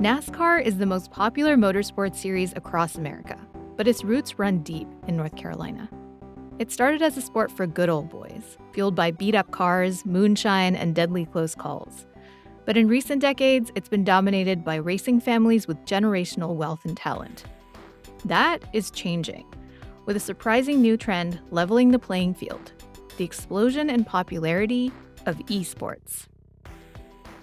NASCAR is the most popular motorsport series across America, but its roots run deep in North Carolina. It started as a sport for good old boys, fueled by beat-up cars, moonshine, and deadly close calls. But in recent decades, it's been dominated by racing families with generational wealth and talent. That is changing, with a surprising new trend leveling the playing field: the explosion in popularity of esports.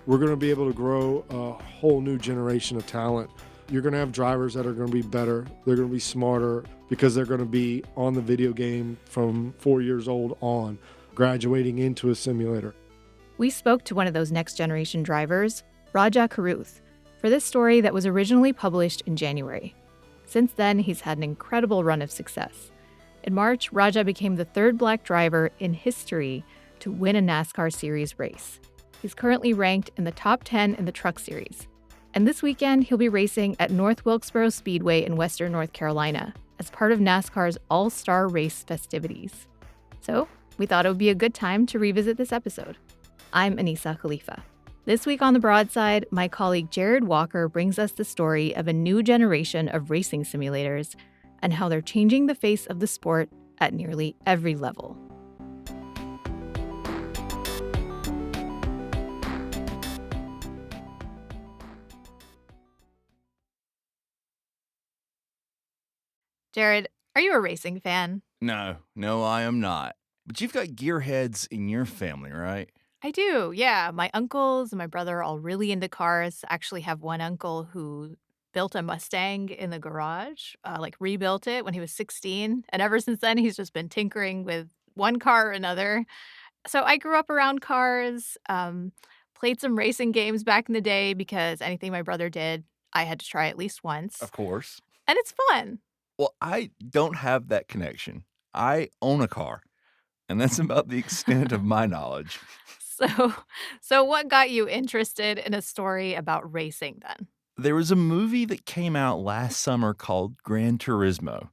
We're going to be able to grow a whole new generation of talent. You're going to have drivers that are going to be better. They're going to be smarter because they're going to be on the video game from 4 years old on, graduating into a simulator. We spoke to one of those next generation drivers, Rajah Caruth, for this story that was originally published in January. Since then, he's had an incredible run of success. In March, Rajah became the third Black driver in history to win a NASCAR Series race. He's currently ranked in the top 10 in the Truck Series. And this weekend, he'll be racing at North Wilkesboro Speedway in Western North Carolina as part of NASCAR's All-Star Race festivities. So, we thought it would be a good time to revisit this episode. I'm Anissa Khalifa. This week on The Broadside, my colleague Jared Walker brings us the story of a new generation of racing simulators and how they're changing the face of the sport at nearly every level. Jared, are you a racing fan? No, I am not. But you've got gearheads in your family, right? I do, yeah. My uncles and my brother are all really into cars. I actually have one uncle who built a Mustang in the garage, rebuilt it when he was 16. And ever since then, he's just been tinkering with one car or another. So I grew up around cars, played some racing games back in the day because anything my brother did, I had to try at least once. Of course. And it's fun. Well, I don't have that connection. I own a car, and that's about the extent of my knowledge. So what got you interested in a story about racing then? There was a movie that came out last summer called Gran Turismo.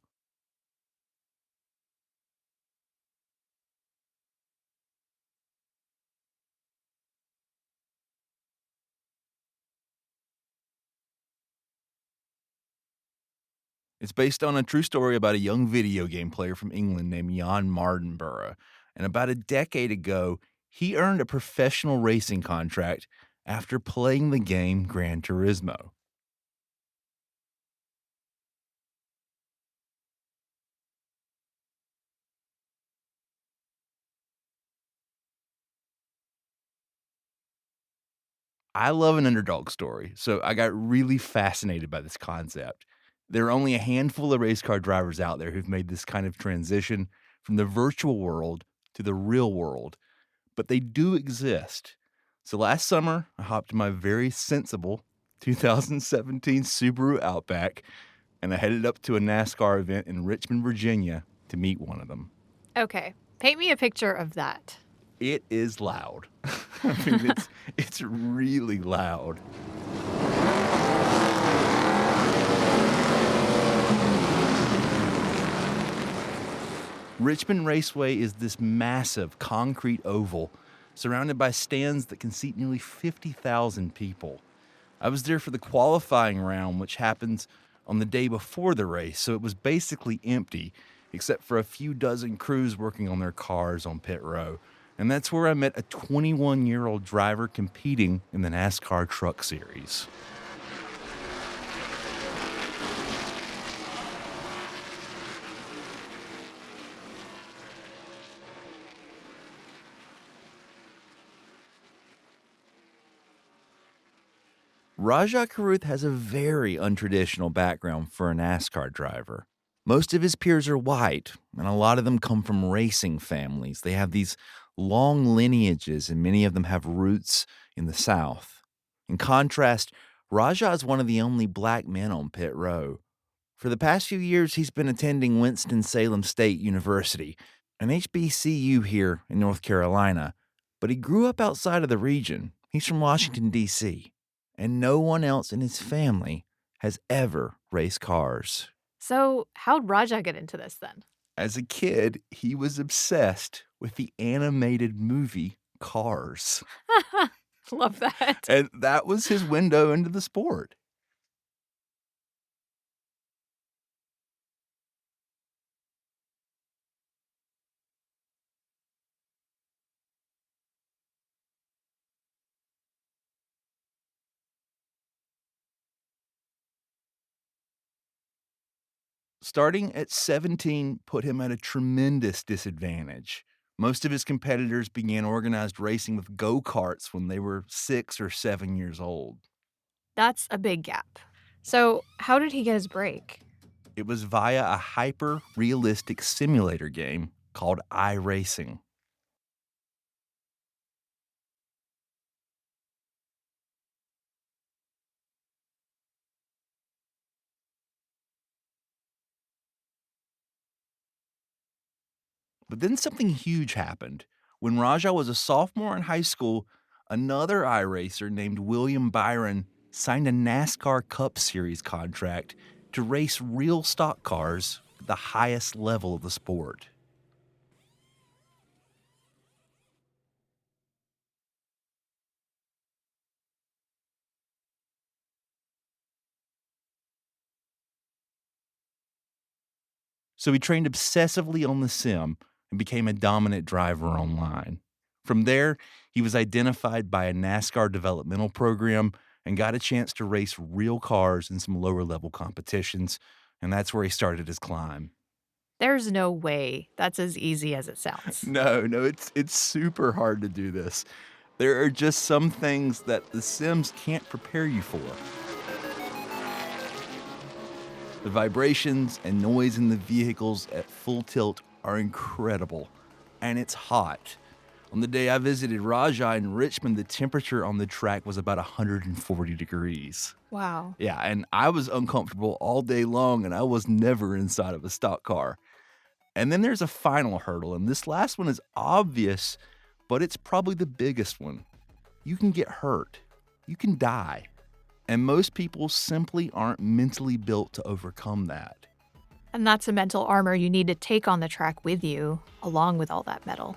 It's based on a true story about a young video game player from England named Jan Mardenborough. And about a decade ago, he earned a professional racing contract after playing the game Gran Turismo. I love an underdog story, so I got really fascinated by this concept. There are only a handful of race car drivers out there who've made this kind of transition from the virtual world to the real world, but they do exist. So last summer, I hopped in my very sensible 2017 Subaru Outback, and I headed up to a NASCAR event in Richmond, Virginia to meet one of them. Okay, paint me a picture of that. It is loud. I mean, it's really loud. Richmond Raceway is this massive concrete oval surrounded by stands that can seat nearly 50,000 people. I was there for the qualifying round, which happens on the day before the race, so it was basically empty, except for a few dozen crews working on their cars on pit row. And that's where I met a 21-year-old driver competing in the NASCAR Truck Series. Rajah Caruth has a very untraditional background for a NASCAR driver. Most of his peers are white, and a lot of them come from racing families. They have these long lineages, and many of them have roots in the South. In contrast, Rajah is one of the only black men on pit row. For the past few years, he's been attending Winston-Salem State University, an HBCU here in North Carolina, but he grew up outside of the region. He's from Washington, D.C., and no one else in his family has ever raced cars. So how'd Rajah get into this then? As a kid, he was obsessed with the animated movie Cars. Love that. And that was his window into the sport. Starting at 17 put him at a tremendous disadvantage. Most of his competitors began organized racing with go-karts when they were 6 or 7 years old. That's a big gap. So, how did he get his break? It was via a hyper-realistic simulator game called iRacing. But then something huge happened. When Rajah was a sophomore in high school, another iRacer named William Byron signed a NASCAR Cup Series contract to race real stock cars at the highest level of the sport. So he trained obsessively on the sim and became a dominant driver online. From there, he was identified by a NASCAR developmental program and got a chance to race real cars in some lower level competitions, and that's where he started his climb. There's no way that's as easy as it sounds. No, it's super hard to do this. There are just some things that the Sims can't prepare you for. The vibrations and noise in the vehicles at full tilt are incredible, and it's hot. On the day I visited Rajah in Richmond, the temperature on the track was about 140 degrees. Wow. Yeah, and I was uncomfortable all day long, and I was never inside of a stock car. And then there's a final hurdle, and this last one is obvious, but it's probably the biggest one. You can get hurt. You can die. And most people simply aren't mentally built to overcome that. And that's a mental armor you need to take on the track with you, along with all that metal.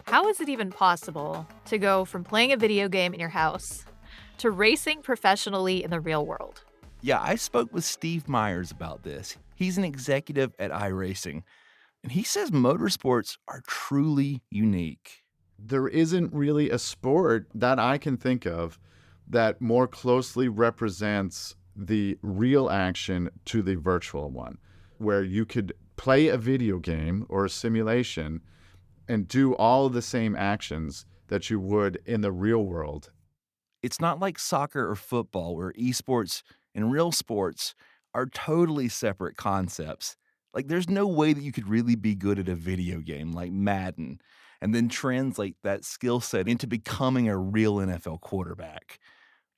How is it even possible to go from playing a video game in your house to racing professionally in the real world? Yeah, I spoke with Steve Myers about this. He's an executive at iRacing, and he says motorsports are truly unique. There isn't really a sport that I can think of that more closely represents the real action to the virtual one, where you could play a video game or a simulation and do all of the same actions that you would in the real world. It's not like soccer or football, where esports and real sports are totally separate concepts. Like, there's no way that you could really be good at a video game like Madden and then translate that skill set into becoming a real NFL quarterback.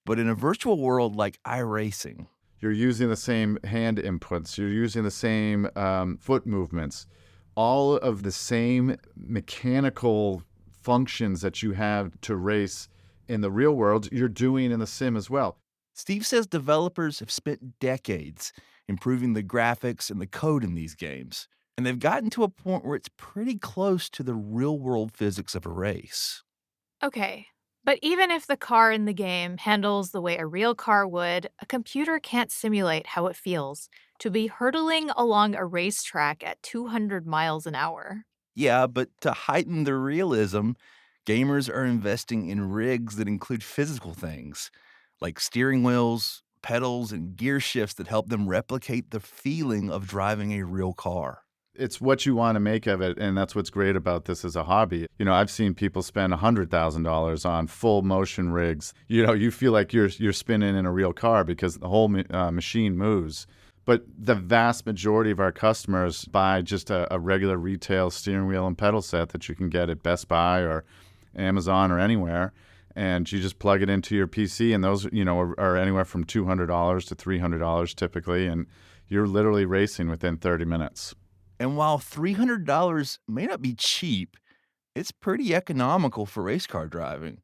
But in a virtual world like iRacing, You're using the same hand inputs, you're using the same foot movements, all of the same mechanical functions that you have to race in the real world, you're doing in the sim as well. Steve says developers have spent decades improving the graphics and the code in these games, and they've gotten to a point where it's pretty close to the real world physics of a race. Okay, but even if the car in the game handles the way a real car would, a computer can't simulate how it feels to be hurtling along a racetrack at 200 miles an hour. Yeah, but to heighten the realism, gamers are investing in rigs that include physical things like steering wheels, pedals, and gear shifts that help them replicate the feeling of driving a real car. It's what you want to make of it, and that's what's great about this as a hobby. You know, I've seen people spend $100,000 on full motion rigs. You know, you feel like you're spinning in a real car because the whole machine moves. But the vast majority of our customers buy just a regular retail steering wheel and pedal set that you can get at Best Buy or Amazon or anywhere, and you just plug it into your PC, and those, you know, are anywhere from $200 to $300 typically, and you're literally racing within 30 minutes. And while $300 may not be cheap, it's pretty economical for race car driving.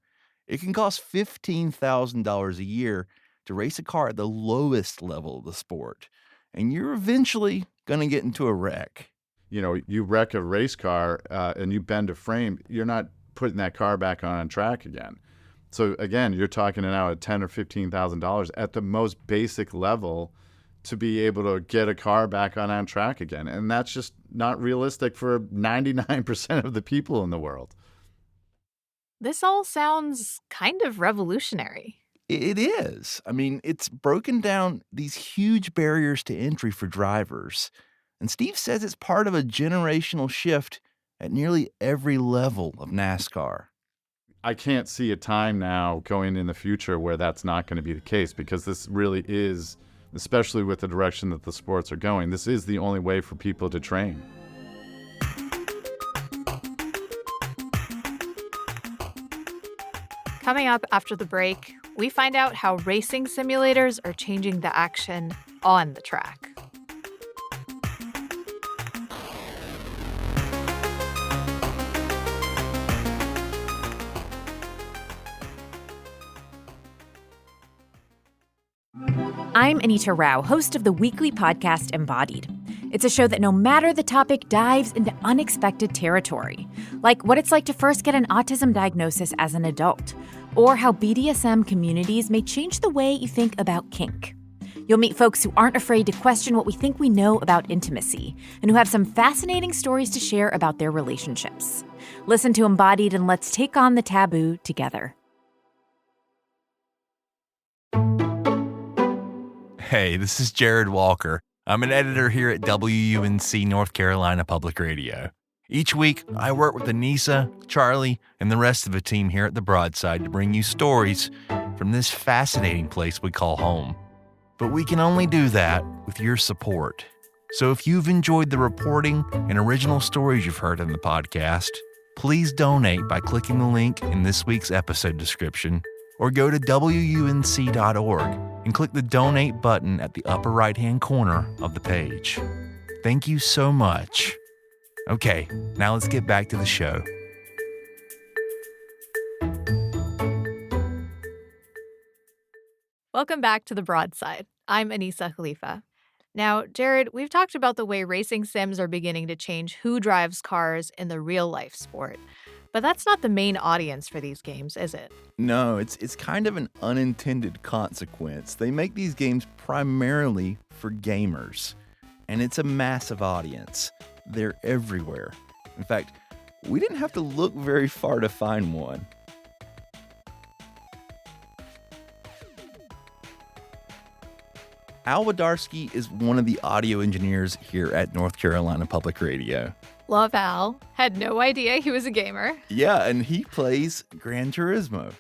It can cost $15,000 a year to race a car at the lowest level of the sport, and you're eventually going to get into a wreck. You know, you wreck a race car and you bend a frame, you're not putting that car back on track again. So again, you're talking now at $10,000 or $15,000 at the most basic level to be able to get a car back on track again. And that's just not realistic for 99% of the people in the world. This all sounds kind of revolutionary. It is. I mean, it's broken down these huge barriers to entry for drivers. And Steve says it's part of a generational shift at nearly every level of NASCAR. I can't see a time now going in the future where that's not going to be the case, because this really is, especially with the direction that the sports are going, this is the only way for people to train. Coming up after the break, we find out how racing simulators are changing the action on the track. I'm Anita Rao, host of the weekly podcast Embodied. It's a show that, no matter the topic, dives into unexpected territory, like what it's like to first get an autism diagnosis as an adult, or how BDSM communities may change the way you think about kink. You'll meet folks who aren't afraid to question what we think we know about intimacy, and who have some fascinating stories to share about their relationships. Listen to Embodied and let's take on the taboo together. Hey, this is Jared Walker. I'm an editor here at WUNC North Carolina Public Radio. Each week, I work with Anissa, Charlie, and the rest of the team here at the Broadside to bring you stories from this fascinating place we call home. But we can only do that with your support. So if you've enjoyed the reporting and original stories you've heard in the podcast, please donate by clicking the link in this week's episode description, or go to WUNC.org and click the donate button at the upper right-hand corner of the page. Thank you so much. Okay, now let's get back to the show. Welcome back to The Broadside. I'm Anissa Khalifa. Now, Jared, we've talked about the way racing sims are beginning to change who drives cars in the real-life sport. But that's not the main audience for these games, is it? No, it's kind of an unintended consequence. They make these games primarily for gamers, and it's a massive audience. They're everywhere. In fact, we didn't have to look very far to find one. Al Wadarsky is one of the audio engineers here at North Carolina Public Radio. Love Al. Had no idea he was a gamer. Yeah, and he plays Gran Turismo.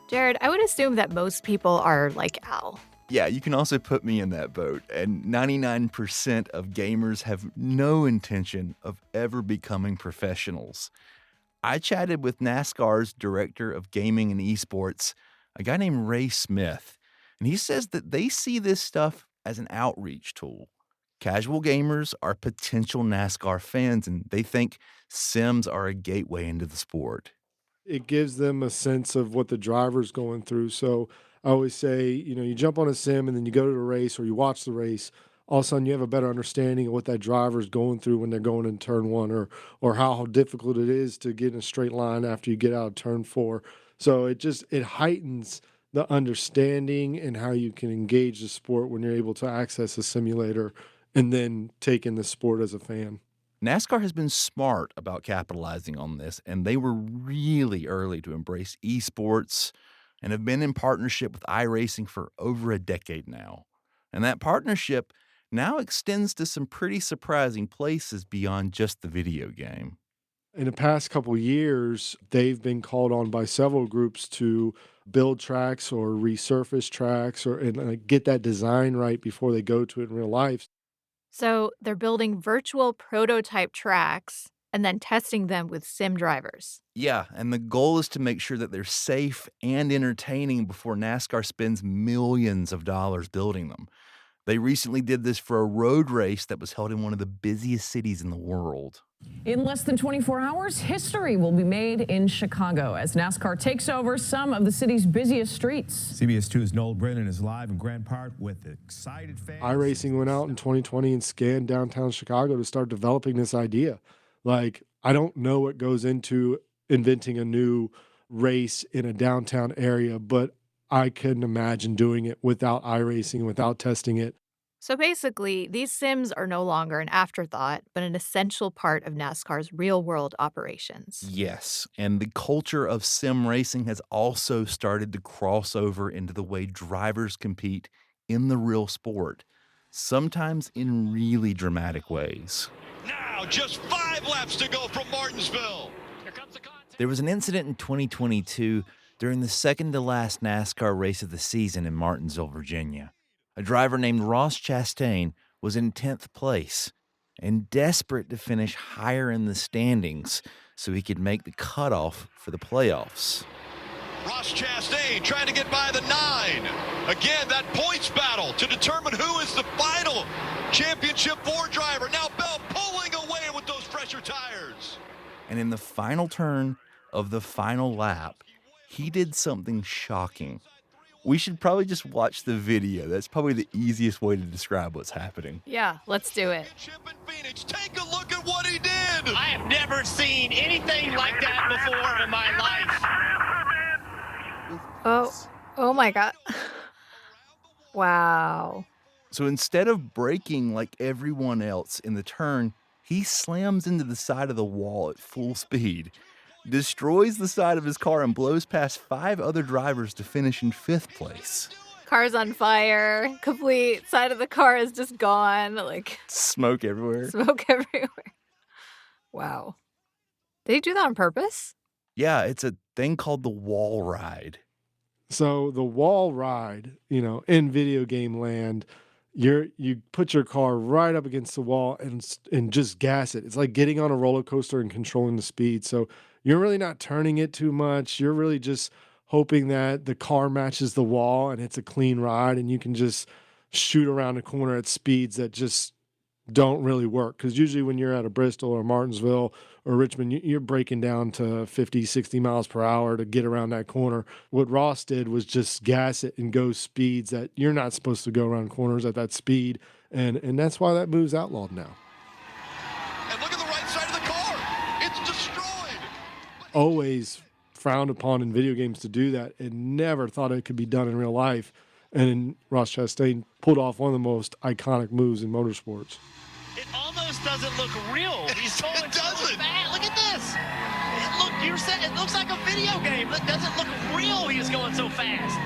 Jared, I would assume that most people are like Al. Yeah, you can also put me in that boat. And 99% of gamers have no intention of ever becoming professionals. I chatted with NASCAR's director of gaming and esports, a guy named Ray Smith, and he says that they see this stuff as an outreach tool. Casual gamers are potential NASCAR fans, and they think sims are a gateway into the sport. It gives them a sense of what the driver's going through. So I always say, you jump on a sim and then you go to the race or you watch the race. All of a sudden you have a better understanding of what that driver's going through when they're going in turn one, or how difficult it is to get in a straight line after you get out of turn four. So it heightens the understanding and how you can engage the sport when you're able to access a simulator and then take in the sport as a fan. NASCAR has been smart about capitalizing on this, and they were really early to embrace esports and have been in partnership with iRacing for over a decade now. And that partnership now extends to some pretty surprising places beyond just the video game. In the past couple years, they've been called on by several groups to build tracks or resurface tracks and get that design right before they go to it in real life. So they're building virtual prototype tracks and then testing them with sim drivers. Yeah, and the goal is to make sure that they're safe and entertaining before NASCAR spends millions of dollars building them. They recently did this for a road race that was held in one of the busiest cities in the world. In less than 24 hours, history will be made in Chicago as NASCAR takes over some of the city's busiest streets. CBS 2's Noel Brennan is live in Grant Park with excited fans. iRacing went out in 2020 and scanned downtown Chicago to start developing this idea. Like, I don't know what goes into inventing a new race in a downtown area, but I couldn't imagine doing it without iRacing, without testing it. So basically, these sims are no longer an afterthought, but an essential part of NASCAR's real-world operations. Yes, and the culture of sim racing has also started to cross over into the way drivers compete in the real sport, sometimes in really dramatic ways. Now, just 5 laps to go from Martinsville. Here comes the contact. There was an incident in 2022 during the second-to-last NASCAR race of the season in Martinsville, Virginia. A driver named Ross Chastain was in 10th place and desperate to finish higher in the standings so he could make the cutoff for the playoffs. Ross Chastain trying to get by the 9. Again, that points battle to determine who is the final championship 4 driver. Now Bell pulling away with those fresher tires. And in the final turn of the final lap, he did something shocking. We should probably just watch the video. That's probably the easiest way to describe what's happening. Yeah, let's do it. Chip in Phoenix, take a look at what he did. I have never seen anything like that before in my life. Oh my God. Wow. So instead of braking like everyone else in the turn, he slams into the side of the wall at full speed, destroys the side of his car, and blows past 5 other drivers to finish in 5th place. Car's on fire. Complete side of the car is just gone. Like Smoke everywhere. smoke everywhere. Wow. Did he do that on purpose? Yeah, it's a thing called the wall ride. So the wall ride, in video game land, you put your car right up against the wall and just gas it. It's like getting on a roller coaster and controlling the speed. So you're really not turning it too much. You're really just hoping that the car matches the wall and it's a clean ride and you can just shoot around the corner at speeds that just don't really work. Because usually when you're at a Bristol or Martinsville or Richmond, you're breaking down to 50, 60 miles per hour to get around that corner. What Ross did was just gas it and go speeds that you're not supposed to go around corners at that speed. And that's why that move's outlawed now. And look at the right side of the car. It's destroyed. Always frowned upon in video games to do that and never thought it could be done in real life. And Ross Chastain pulled off one of the most iconic moves in motorsports. It almost doesn't look real. He's going It so doesn't. fast. Look at this. You said it looks like a video game. It doesn't look real. He's going so fast.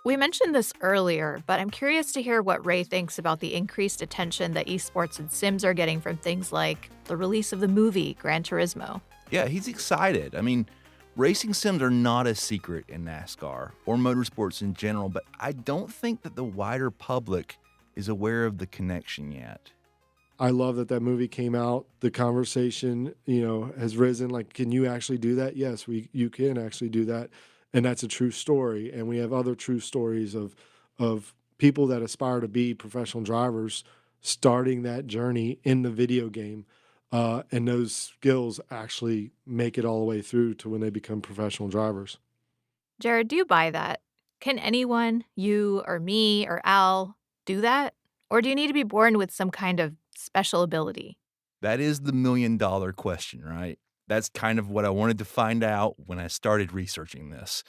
We mentioned this earlier, but I'm curious to hear what Ray thinks about the increased attention that esports and sims are getting from things like the release of the movie Gran Turismo. Yeah, he's excited. I mean, racing sims are not a secret in NASCAR or motorsports in general, but I don't think that the wider public is aware of the connection yet. I love that movie came out. The conversation, has risen. Like, can you actually do that? Yes, you can actually do that. And that's a true story. And we have other true stories of people that aspire to be professional drivers starting that journey in the video game. And those skills actually make it all the way through to when they become professional drivers. Jared, do you buy that? Can anyone, you or me or Al, do that? Or do you need to be born with some kind of special ability? That is the $1 million question, right? That's kind of what I wanted to find out when I started researching this.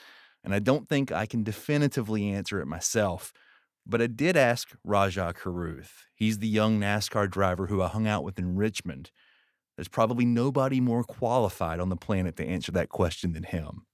and I don't think I can definitively answer it myself. But I did ask Rajah Caruth. He's the young NASCAR driver who I hung out with in Richmond. There's probably nobody more qualified on the planet to answer that question than him.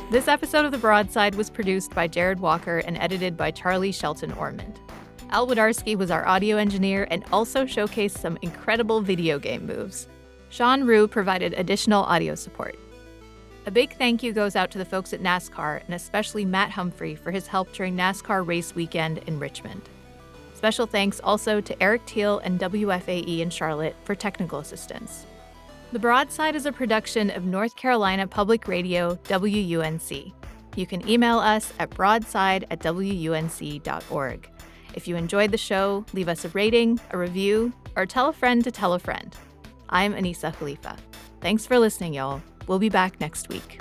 This episode of The Broadside was produced by Jared Walker and edited by Charlie Shelton Ormond. Al Wodarski was our audio engineer and also showcased some incredible video game moves. Sean Rue provided additional audio support. A big thank you goes out to the folks at NASCAR and especially Matt Humphrey for his help during NASCAR race weekend in Richmond. Special thanks also to Eric Teal and WFAE in Charlotte for technical assistance. The Broadside is a production of North Carolina Public Radio, WUNC. You can email us at broadside@wunc.org. If you enjoyed the show, leave us a rating, a review, or tell a friend to tell a friend. I'm Anissa Khalifa. Thanks for listening, y'all. We'll be back next week.